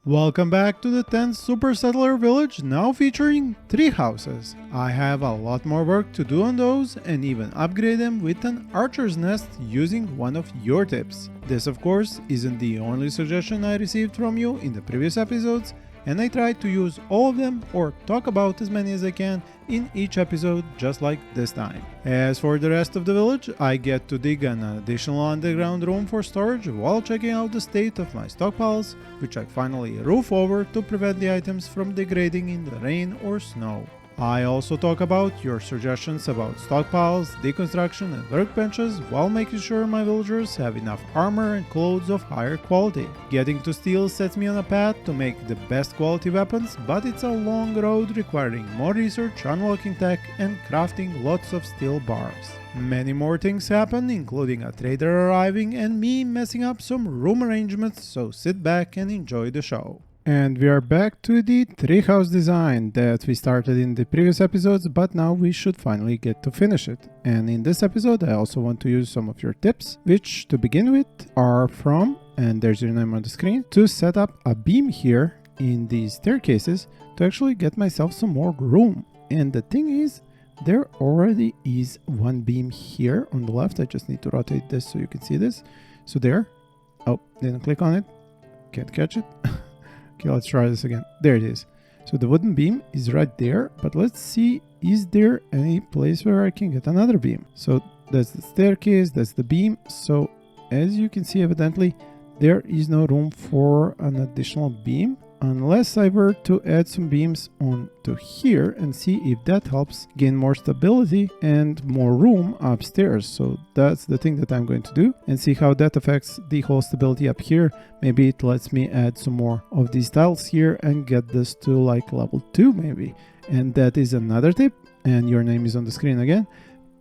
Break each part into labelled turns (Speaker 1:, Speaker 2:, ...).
Speaker 1: Welcome back to the 10th Super Settler Village, now featuring 3 houses. I have a lot more work to do on those and even upgrade them with an archer's nest using one of your tips. This of course isn't the only suggestion I received from you in the previous episodes, and I try to use all of them or talk about as many as I can in each episode, just like this time. As for the rest of the village, I get to dig an additional underground room for storage while checking out the state of my stockpiles, which I finally roof over to prevent the items from degrading in the rain or snow. I also talk about your suggestions about stockpiles, deconstruction and workbenches while making sure my villagers have enough armor and clothes of higher quality. Getting to steel sets me on a path to make the best quality weapons, but it's a long road requiring more research, unlocking tech and crafting lots of steel bars. Many more things happen, including a trader arriving and me messing up some room arrangements, so sit back and enjoy the show. And we are back to the treehouse design that we started in the previous episodes, but now we should finally get to finish it. And in this episode I also want to use some of your tips, which to begin with are from, and there's your name on the screen, to set up a beam here in these staircases to actually get myself some more room. And the thing is, there already is one beam here on the left. I just need to rotate this so you can see this. So there. Oh, didn't click on it. Can't catch it. Okay, let's try this again. There it is. So the wooden beam is right there, but let's see, is there any place where I can get another beam? So that's the staircase, that's the beam. So as you can see, evidently, there is no room for an additional beam, unless I were to add some beams onto here and see if that helps gain more stability and more room upstairs. So that's the thing that I'm going to do and see how that affects the whole stability up here. Maybe it lets me add some more of these tiles here and get this to like level 2 maybe. And that is another tip, and your name is on the screen again,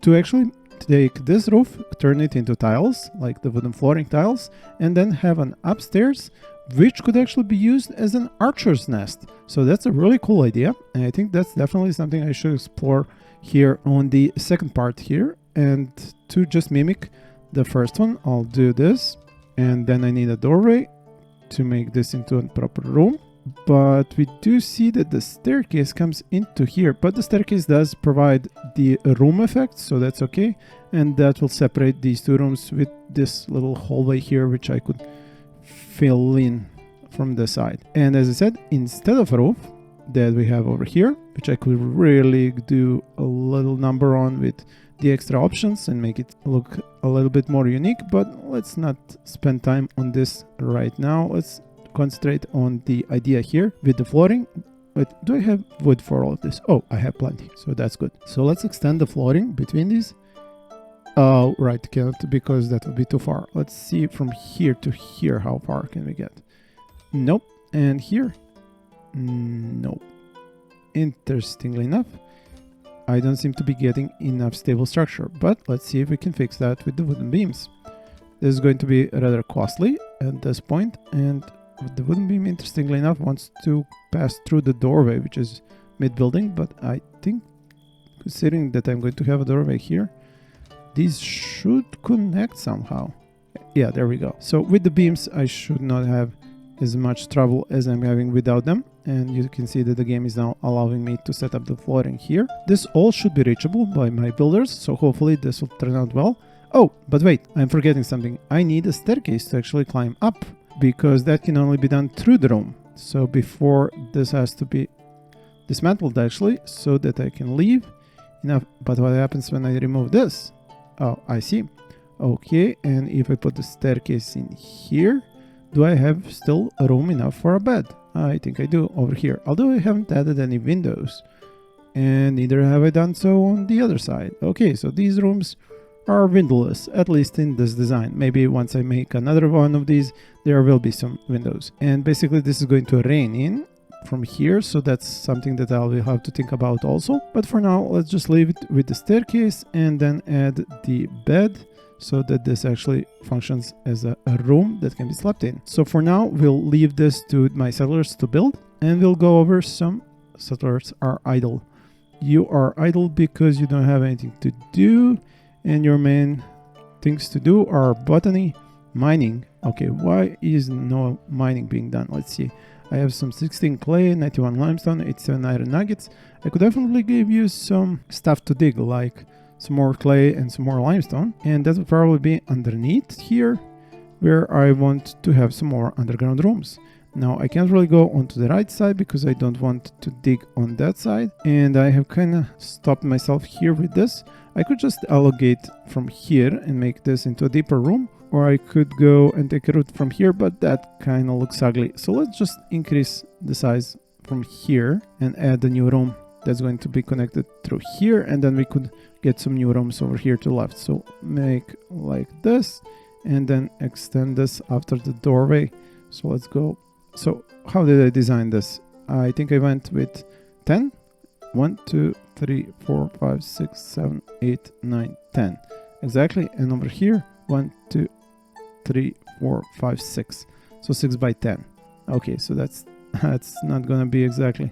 Speaker 1: to actually take this roof, turn it into tiles, like the wooden flooring tiles, and then have an upstairs which could actually be used as an archer's nest. So that's a really cool idea, and I think that's definitely something I should explore here on the second part here. And to just mimic the first one, I'll do this, and then I need a doorway to make this into a proper room. But we do see that the staircase comes into here, but the staircase does provide the room effect, so that's okay. And that will separate these two rooms with this little hallway here, which I could fill in from the side. And as I said, instead of a roof that we have over here, which I could really do a little number on with the extra options and make it look a little bit more unique, but let's not spend time on this right now. Let's concentrate on the idea here with the flooring. But do I have wood for all of this? Oh, I have plenty, so that's good. So let's extend the flooring between these. Oh, right, cannot, because that would be too far. Let's see from here to here, how far can we get? Nope. And here? Nope. Interestingly enough, I don't seem to be getting enough stable structure, but let's see if we can fix that with the wooden beams. This is going to be rather costly at this point, and the wooden beam, interestingly enough, wants to pass through the doorway, which is mid-building, but I think, considering that I'm going to have a doorway here, these should connect somehow. Yeah, there we go. So with the beams, I should not have as much trouble as I'm having without them. And you can see that the game is now allowing me to set up the flooring here. This all should be reachable by my builders, so hopefully this will turn out well. Oh, but wait, I'm forgetting something. I need a staircase to actually climb up, because that can only be done through the room. So before, this has to be dismantled actually, so that I can leave enough. But what happens when I remove this? Oh, I see. Okay, and if I put the staircase in here, do I have still room enough for a bed? I think I do over here, although I haven't added any windows. And neither have I done so on the other side. Okay, so these rooms are windowless, at least in this design. Maybe once I make another one of these, there will be some windows. And basically this is going to rain in from here, so that's something that I will have to think about also. But for now, let's just leave it with the staircase and then add the bed, so that this actually functions as a room that can be slept in. So for now, we'll leave this to my settlers to build, and we'll go over some settlers are idle. You are idle because you don't have anything to do, and your main things to do are botany, mining. Okay, why is no mining being done? Let's see. I have some 16 clay, 91 limestone, 87 iron nuggets. I could definitely give you some stuff to dig, like some more clay and some more limestone, and that would probably be underneath here, where I want to have some more underground rooms. Now I can't really go onto the right side because I don't want to dig on that side, and I have kind of stopped myself here with this. I could just allocate from here and make this into a deeper room, or I could go and take a route from here, but that kind of looks ugly. So let's just increase the size from here and add a new room that's going to be connected through here, and then we could get some new rooms over here to the left. So make like this and then extend this after the doorway. So let's go. So how did I design this? I think I went with 10. 1, 2, 3, 4, 5, 6, 7, 8, 9, 10. Exactly. And over here, 1, 2, 3, 4, 5, 6. So 6 by 10. Okay, so that's not gonna be exactly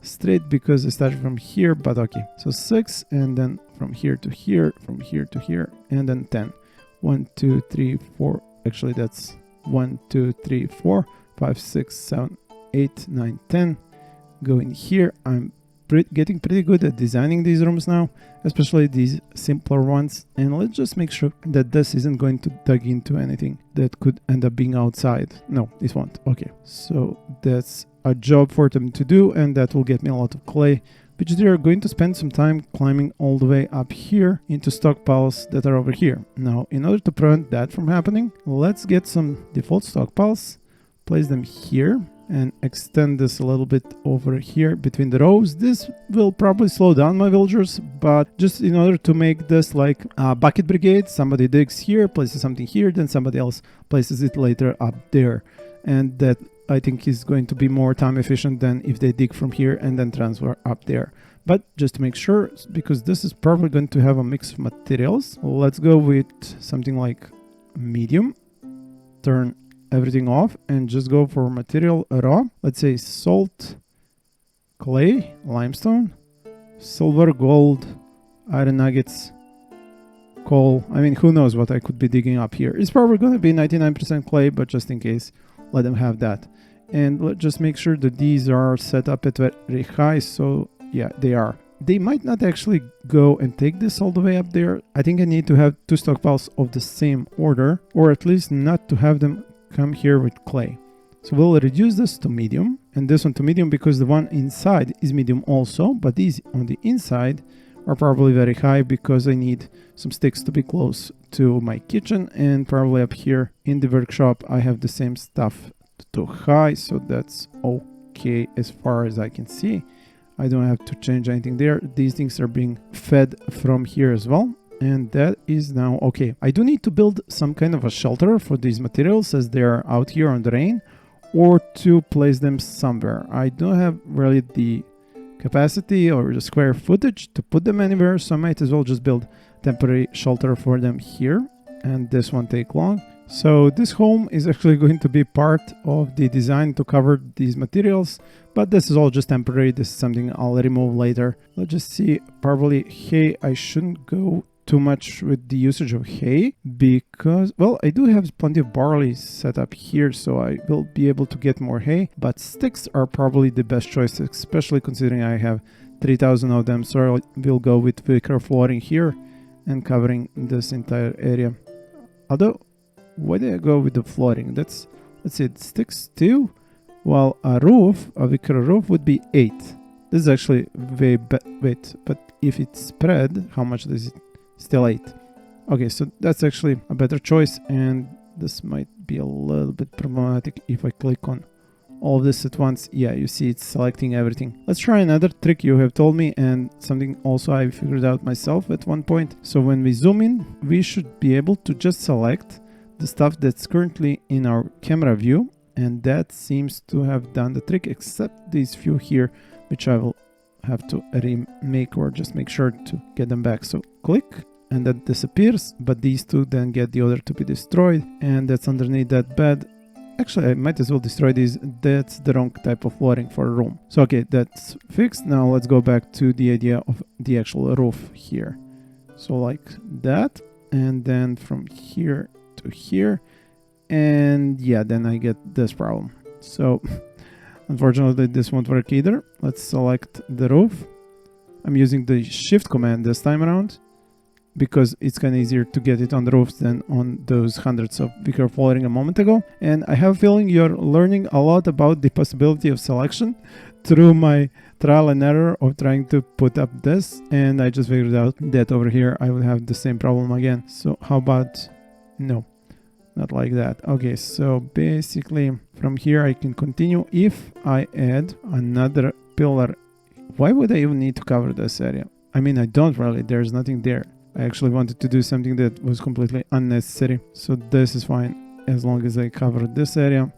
Speaker 1: straight because I started from here, but okay. So 6, and then from here to here, from here to here, and then 10. 1, 2, 3, 4. Actually, that's 1, 2, 3, 4, 5, 6, 7, 8, 9, 10. Go in here. I'm getting pretty good at designing these rooms now, especially these simpler ones. And let's just make sure that this isn't going to dig into anything that could end up being outside. No, this won't. Okay, so that's a job for them to do, and that will get me a lot of clay, which they are going to spend some time climbing all the way up here into stockpiles that are over here. Now, in order to prevent that from happening, let's get some default stockpiles, place them here, and extend this a little bit over here between the rows. This will probably slow down my villagers, but just in order to make this like a bucket brigade, somebody digs here, places something here, then somebody else places it later up there. And that I think is going to be more time efficient than if they dig from here and then transfer up there. But just to make sure, because this is probably going to have a mix of materials, let's go with something like medium, turn everything off, and just go for material raw. Let's say salt, clay, limestone, silver, gold, iron nuggets, coal. I mean, who knows what I could be digging up here. It's probably going to be 99% clay, but just in case, let them have that. And let's just make sure that these are set up at very high. So yeah, they are. They might not actually go and take this all the way up there. I think I need to have 2 stockpiles of the same order, or at least not to have them come here with clay. So we'll reduce this to medium and this one to medium, because the one inside is medium also, but these on the inside are probably very high because I need some sticks to be close to my kitchen, and probably up here in the workshop I have the same stuff to high, so that's okay as far as I can see. I don't have to change anything there. These things are being fed from here as well. And that is now okay. I do need to build some kind of a shelter for these materials as they're out here on the rain, or to place them somewhere. I don't have really the capacity or the square footage to put them anywhere, so I might as well just build temporary shelter for them here, and this won't take long. So this home is actually going to be part of the design to cover these materials, but this is all just temporary. This is something I'll remove later. Let's just see. Probably hay. I shouldn't go too much with the usage of hay because, well, I do have plenty of barley set up here, so I will be able to get more hay, but sticks are probably the best choice, especially considering I have 3,000 of them. So I will go with wicker flooring here and covering this entire area. Although, why did I go with the flooring? Let's see, it sticks 2, while a wicker roof would be 8. This is actually wait, but if it's spread, how much does it? Still 8. Okay, so that's actually a better choice, and this might be a little bit problematic if I click on all of this at once. Yeah, you see it's selecting everything. Let's try another trick you have told me, and something also I figured out myself at one point. So when we zoom in, we should be able to just select the stuff that's currently in our camera view, and that seems to have done the trick, except these few here, which I will have to remake or just make sure to get them back. So click, and that disappears, but these two then get the other to be destroyed, and that's underneath that bed. Actually, I might as well destroy these. That's the wrong type of flooring for a room. So okay, that's fixed. Now let's go back to the idea of the actual roof here. So like that, and then from here to here, and yeah, then I get this problem. So Unfortunately, this won't work either. Let's select the roof. I'm using the shift command this time around because it's kind of easier to get it on the roofs than on those hundreds of wicker flooring a moment ago. And I have a feeling you're learning a lot about the possibility of selection through my trial and error of trying to put up this. And I just figured out that over here I would have the same problem again. So how about, no, not like that. Okay, so basically from here I can continue. If I add another pillar, why would I even need to cover this area? I mean, I don't really, there's nothing there. I actually wanted to do something that was completely unnecessary. So this is fine as long as I cover this area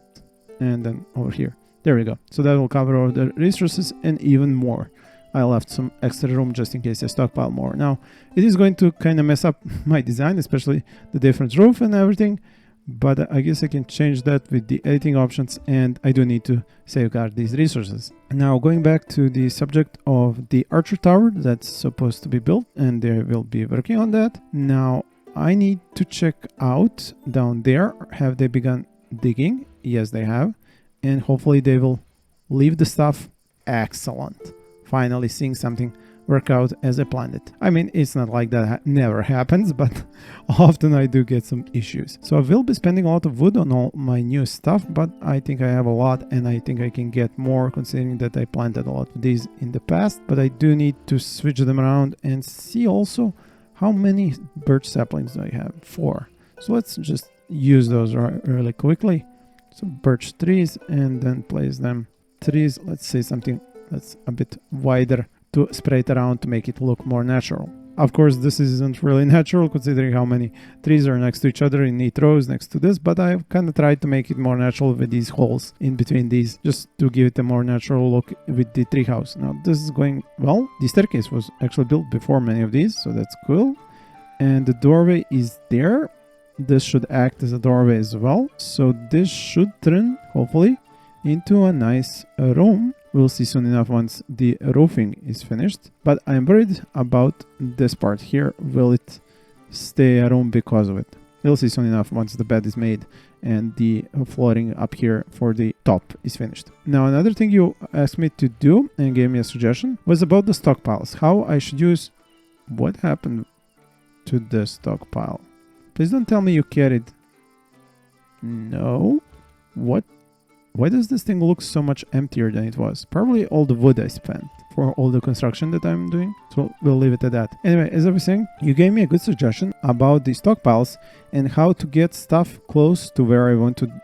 Speaker 1: and then over here. There we go. So that will cover all the resources and even more. I left some extra room just in case I stockpile more. Now, it is going to kind of mess up my design, especially the different roof and everything. But I guess I can change that with the editing options, and I do need to safeguard these resources. Now going back to the subject of the archer tower that's supposed to be built, and they will be working on that. Now I need to check out down there, have they begun digging? Yes, they have, and hopefully they will leave the stuff. Excellent. Finally seeing something work out as I planned it. I mean, it's not like that never happens, but often I do get some issues. So I will be spending a lot of wood on all my new stuff, but I think I have a lot and I think I can get more considering that I planted a lot of these in the past. But I do need to switch them around and see also how many birch saplings do I have. 4. So let's just use those really quickly. So birch trees and then place them trees. Let's say something that's a bit wider to spray it around to make it look more natural. Of course, this isn't really natural considering how many trees are next to each other in neat rows next to this, but I've kind of tried to make it more natural with these holes in between these, just to give it a more natural look with the treehouse. Now this is going well. The staircase was actually built before many of these, so that's cool. And the doorway is there. This should act as a doorway as well. So this should turn, hopefully, into a nice room. We'll see soon enough once the roofing is finished. But I'm worried about this part here. Will it stay a room because of it? We'll see soon enough once the bed is made and the flooring up here for the top is finished. Now another thing you asked me to do and gave me a suggestion was about the stockpiles. How I should use... What happened to the stockpile? Please don't tell me you carried... No? What? Why does this thing look so much emptier than it was? Probably all the wood I spent for all the construction that I'm doing. So we'll leave it at that. Anyway, as I was saying, you gave me a good suggestion about the stockpiles and how to get stuff close to where I want to.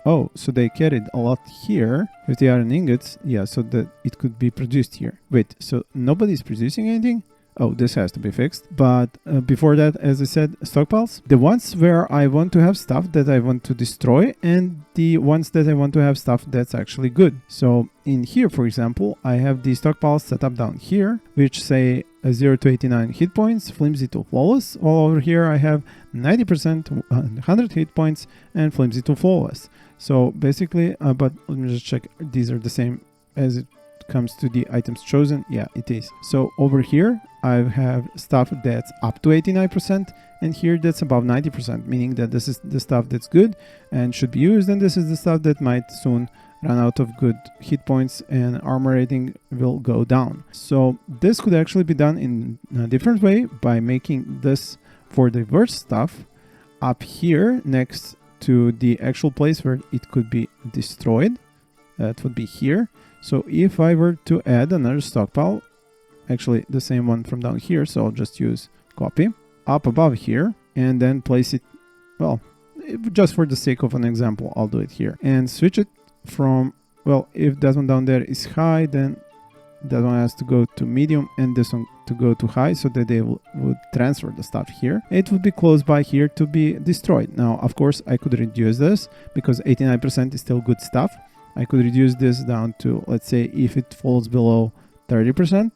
Speaker 1: Oh, so they carried a lot here. If they are in ingots, yeah, so that it could be produced here. Wait, so nobody's producing anything? Oh, this has to be fixed. But before that, as I said, stockpiles. The ones where I want to have stuff that I want to destroy and the ones that I want to have stuff that's actually good. So in here, for example, I have the stockpiles set up down here, which say 0 to 89 hit points, flimsy to flawless. All over here, I have 90%, 100 hit points, and flimsy to flawless. So basically, but let me just check. These are the same as it comes to the items chosen. Yeah, it is. So over here I have stuff that's up to 89% and here that's above 90%, meaning that this is the stuff that's good and should be used, and this is the stuff that might soon run out of good hit points and armor rating will go down. So this could actually be done in a different way by making this for the worst stuff up here next to the actual place where it could be destroyed. That would be here. So if I were to add another stockpile, actually the same one from down here, so I'll just use copy up above here and then place it, well, just for the sake of an example, I'll do it here and switch it from, well, if that one down there is high, then that one has to go to medium and this one to go to high so that they would transfer the stuff here. It would be close by here to be destroyed. Now, of course, I could reduce this because 89% is still good stuff. I could reduce this down to, let's say, if it falls below 30%,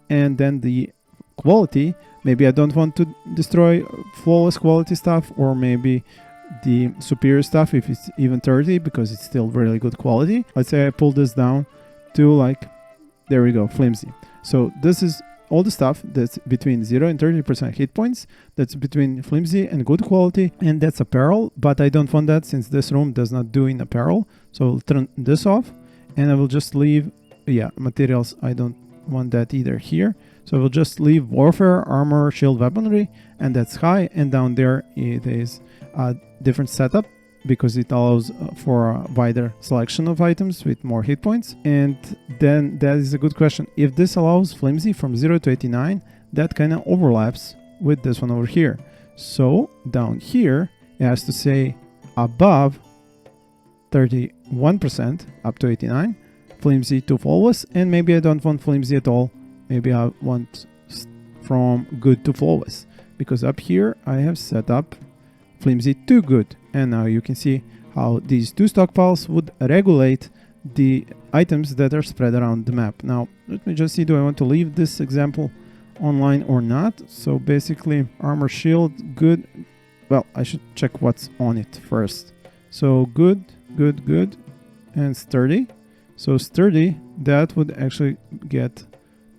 Speaker 1: and then the quality, maybe I don't want to destroy flawless quality stuff, or maybe the superior stuff if it's even 30 because it's still really good quality. Let's say I pull this down to like, there we go, flimsy. So this is all the stuff that's between 0 and 30% hit points, that's between flimsy and good quality, and that's apparel, but I don't want that since this room does not do in apparel. So I'll turn this off And I will just leave, yeah, materials, I don't want that either here. So I will just leave warfare, armor, shield, weaponry, and that's high. And down there it is a different setup because it allows for a wider selection of items with more hit points. And then that is a good question. If this allows flimsy from 0 to 89, that kind of overlaps with this one over here. So down here, it has to say above 31% up to 89, flimsy to flawless, and maybe I don't want flimsy at all. Maybe I want from good to flawless, because up here I have set up flimsy to good. And now you can see how these two stockpiles would regulate the items that are spread around the map. Now, let me just see, do I want to leave this example online or not? So basically, armor, shield, good. Well, I should check what's on it first. So good, good, good, and sturdy. So sturdy, that would actually get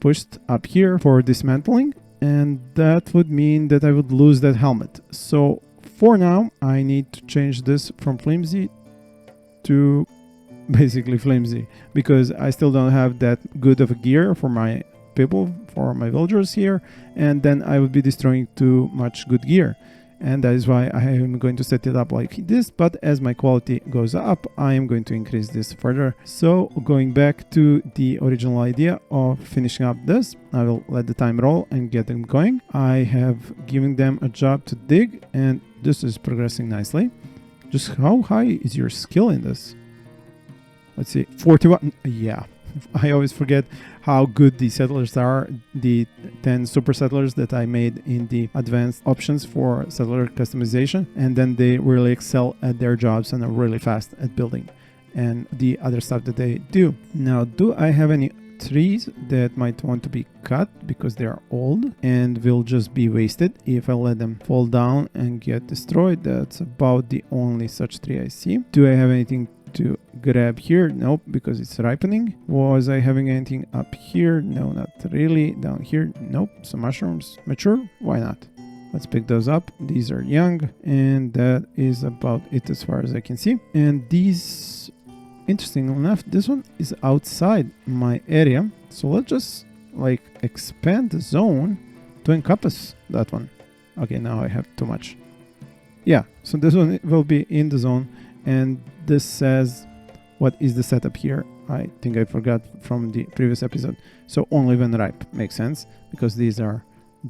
Speaker 1: pushed up here for dismantling, and that would mean that I would lose that helmet. So for now, I need to change this from flimsy to basically flimsy, because I still don't have that good of a gear for my people, for my villagers here, and then I would be destroying too much good gear. And that is why I am going to set it up like this, but as my quality goes up, I am going to increase this further. So going back to the original idea of finishing up this, I will let the time roll and get them going. I have given them a job to dig, and this is progressing nicely. Just how high is your skill in this? Let's see, 41. Yeah, I always forget how good the settlers are. The 10 super settlers that I made in the advanced options for settler customization, and then they really excel at their jobs and are really fast at building and the other stuff that they do. Now, do I have any trees that might want to be cut because they are old and will just be wasted if I let them fall down and get destroyed? That's about the only such tree I see. Do I have anything to grab here? Nope, because it's ripening. Was I having anything up here? No, not really. Down here? Nope. Some mushrooms. Mature? Why not? Let's pick those up. These are young, and that is about it as far as I can see. And these, interestingly enough, this one is outside my area. So let's just like expand the zone to encompass that one. Okay, now I have too much. Yeah, so this one will be in the zone. And this says, what is the setup here? I think I forgot from the previous episode. So only when ripe. Makes sense, because these are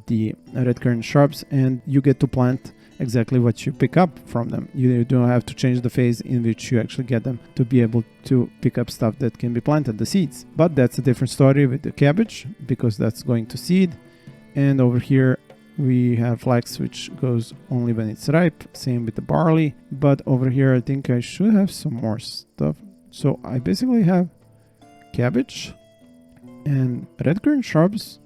Speaker 1: the red currant shrubs, and you get to plant exactly what you pick up from them. You don't have to change the phase in which you actually get them to be able to pick up stuff that can be planted, the seeds. But that's a different story with the cabbage, because that's going to seed. And over here we have flax, which goes only when it's ripe. Same with the barley. But over here, I think I should have some more stuff. So I basically have cabbage and red currant shrubs,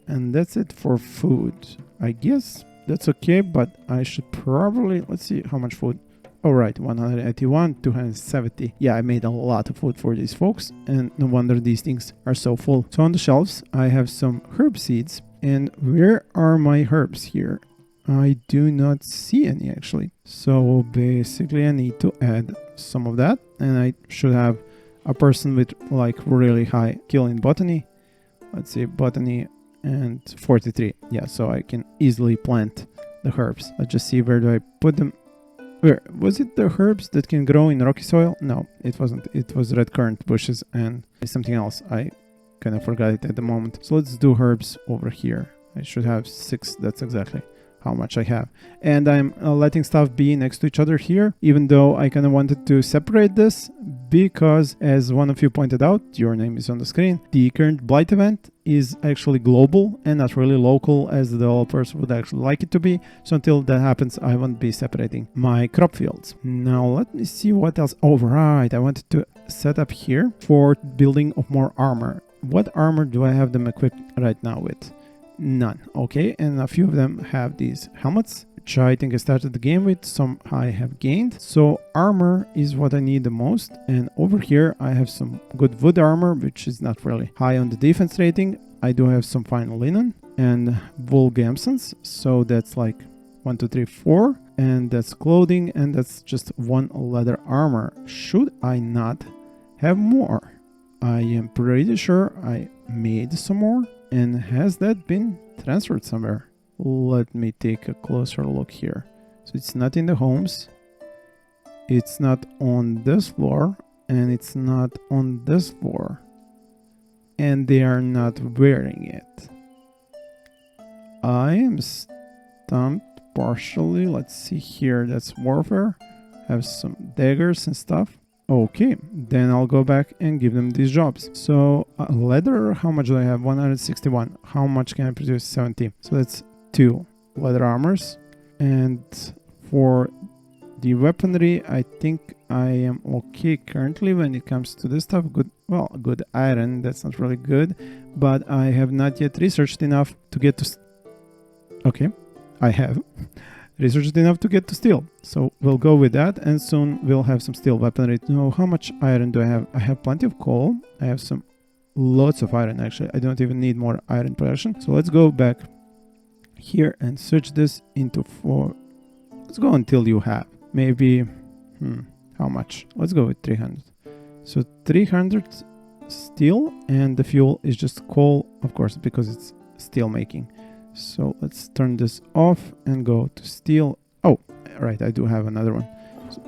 Speaker 1: and that's it for food. I guess that's okay, but I should probably, let's see how much food. All right, 181, 270. Yeah, I made a lot of food for these folks, and no wonder these things are so full. So on the shelves, I have some herb seeds. And where are my herbs here? I do not see any actually. So basically I need to add some of that, and I should have a person with like really high skill in botany. Let's say botany and 43. Yeah, so I can easily plant the herbs. Let's just see, where do I put them? Where was it? The herbs that can grow in rocky soil? No, it wasn't. It was red currant bushes and something else. I kind of forgot it at the moment. So let's do herbs over here. I should have 6. That's exactly how much I have. And I'm letting stuff be next to each other here, even though I kind of wanted to separate this, because as one of you pointed out, your name is on the screen, the current blight event is actually global and not really local as the developers would actually like it to be. So until that happens, I won't be separating my crop fields. Now let me see what else. Oh, right, I wanted to set up here for building of more armor. What armor do I have them equipped right now with? None. Okay, and a few of them have these helmets, which I think I started the game with. Some I have gained. So armor is what I need the most. And over here I have some good wood armor, which is not really high on the defense rating. I do have some fine linen and wool gamsons. So that's like 1, 2, 3, 4. And that's clothing, and that's just 1 leather armor. Should I not have more? I am pretty sure I made some more. And has that been transferred somewhere? Let me take a closer look here. So it's not in the homes. It's not on this floor. And it's not on this floor. And they are not wearing it. I am stumped partially. Let's see here. That's warfare. Have some daggers and stuff. Okay, then I'll go back and give them these jobs. So leather, how much do I have? 161. How much can I produce? 70. So that's 2 leather armors. And for the weaponry, I think I am okay currently when it comes to this stuff. Good iron. That's not really good. But I have not yet researched enough to get to... Okay, I have researched enough to get to steel. So we'll go with that, and soon we'll have some steel weaponry. Now, how much iron do I have? I have plenty of coal. I have lots of iron, actually. I don't even need more iron production. So let's go back here and switch this into 4. Let's go until you have. Maybe, how much? Let's go with 300. So 300 steel, and the fuel is just coal, of course, because it's steel making. So let's turn this off and go to steel. Oh, right, I do have another one. So,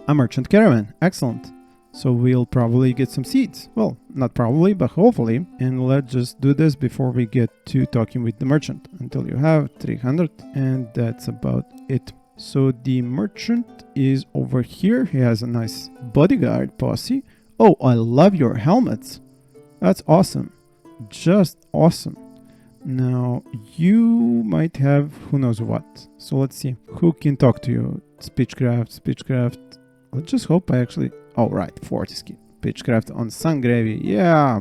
Speaker 1: a merchant caravan. Excellent. So we'll probably get some seeds. Well, not probably, but hopefully. And let's just do this before we get to talking with the merchant. Until you have 300. And that's about it. So the merchant is over here. He has a nice bodyguard posse. Oh, I love your helmets. That's awesome. Just awesome. Now, you might have who knows what. So let's see. Who can talk to you? Speechcraft. Let's just hope I actually... Oh, right. Fortescue. Speechcraft on Sangravy. Yeah.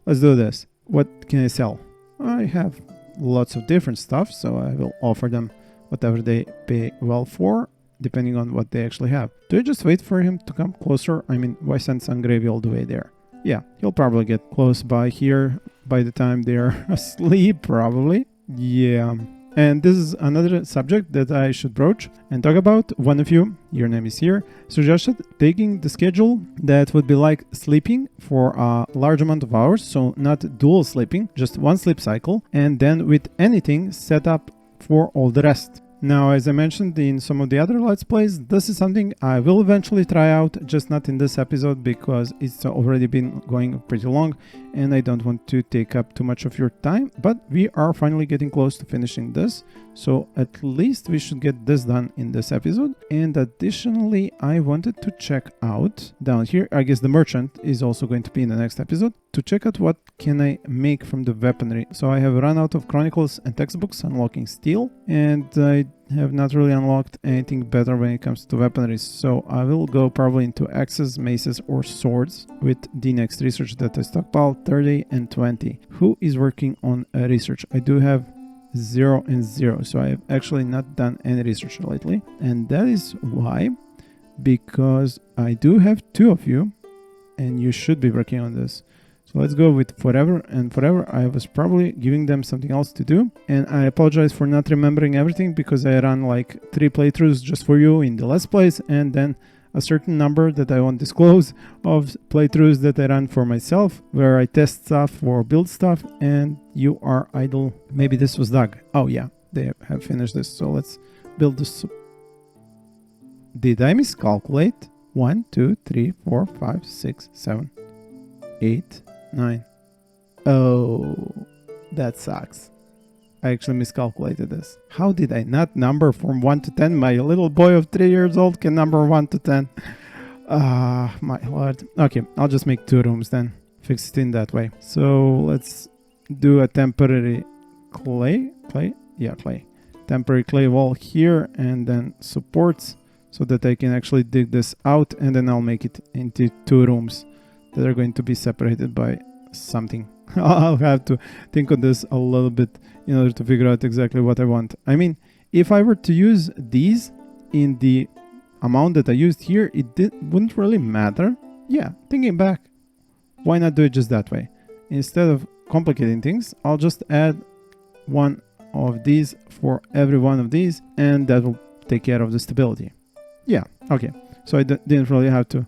Speaker 1: Let's do this. What can I sell? I have lots of different stuff, so I will offer them whatever they pay well for, depending on what they actually have. Do I just wait for him to come closer? I mean, why send Sangravy all the way there? Yeah, he'll probably get close by here by the time they're asleep, probably. Yeah. And this is another subject that I should broach and talk about. One of you, your name is here, suggested taking the schedule that would be like sleeping for a large amount of hours. So not dual sleeping, just one sleep cycle. And then with anything set up for all the rest. Now, as I mentioned in some of the other Let's Plays, this is something I will eventually try out, just not in this episode because it's already been going pretty long and I don't want to take up too much of your time, but we are finally getting close to finishing this, so at least we should get this done in this episode. And additionally, I wanted to check out down here, I guess the merchant is also going to be in the next episode, to check out what can I make from the weaponry. So I have run out of chronicles and textbooks unlocking steel, and I have not really unlocked anything better when it comes to weaponry, so I will go probably into axes, maces or swords with the next research that I stockpile, 30 and 20. Who is working on research? I do have 0 and 0, so I have actually not done any research lately, and that is why, because I do have 2 of you and you should be working on this. So let's go with forever and forever. I was probably giving them something else to do. And I apologize for not remembering everything because I ran like 3 playthroughs just for you in the Let's Plays. And then a certain number that I won't disclose of playthroughs that I run for myself, where I test stuff or build stuff and you are idle. Maybe this was Doug. Oh yeah, they have finished this. So let's build this. Did I miscalculate? 1, 2, 3, 4, 5, 6, 7, 8, 9. Oh, that sucks. I actually miscalculated this. How did I not number from 1 to 10? My little boy of 3 years old can number 1 to 10. My lord. Okay, I'll just make 2 rooms then. Fix it in that way. So let's do a temporary clay. Yeah, clay. Temporary clay wall here and then supports so that I can actually dig this out, and then I'll make it into 2 rooms that are going to be separated by something. I'll have to think on this a little bit in order to figure out exactly what I want. I mean, if I were to use these in the amount that I used here, wouldn't really matter. Yeah, thinking back, why not do it just that way? Instead of complicating things, I'll just add 1 of these for every one of these, and that will take care of the stability. Yeah, okay. So I didn't really have to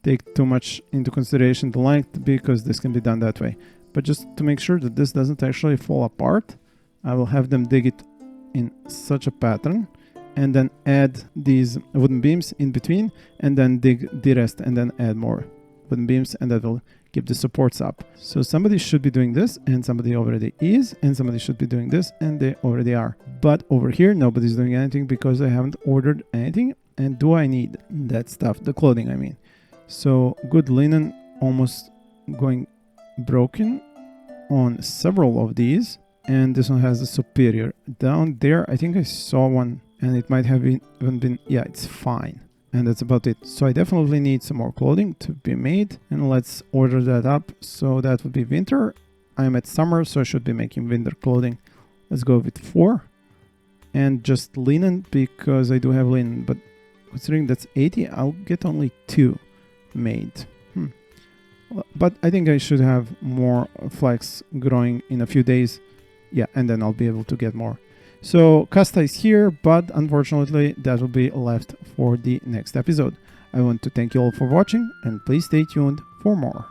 Speaker 1: take too much into consideration the length, because this can be done that way. But just to make sure that this doesn't actually fall apart, I will have them dig it in such a pattern and then add these wooden beams in between, and then dig the rest and then add more wooden beams, and that will keep the supports up. So somebody should be doing this, and somebody already is, and somebody should be doing this, and they already are. But over here nobody's doing anything because I haven't ordered anything. And do I need that stuff, the clothing I mean? So good linen almost going broken on several of these, and this one has a superior. Down there I think I saw one, and it might have even been, yeah, it's fine. And that's about it. So I definitely need some more clothing to be made, and let's order that up. So that would be winter. I'm at summer, so I should be making winter clothing. Let's go with 4, and just linen because I do have linen, but considering that's 80, I'll get only 2 made. But I think I should have more flax growing in a few days. Yeah, and then I'll be able to get more. So Casta is here, but unfortunately that will be left for the next episode. I want to thank you all for watching, and please stay tuned for more.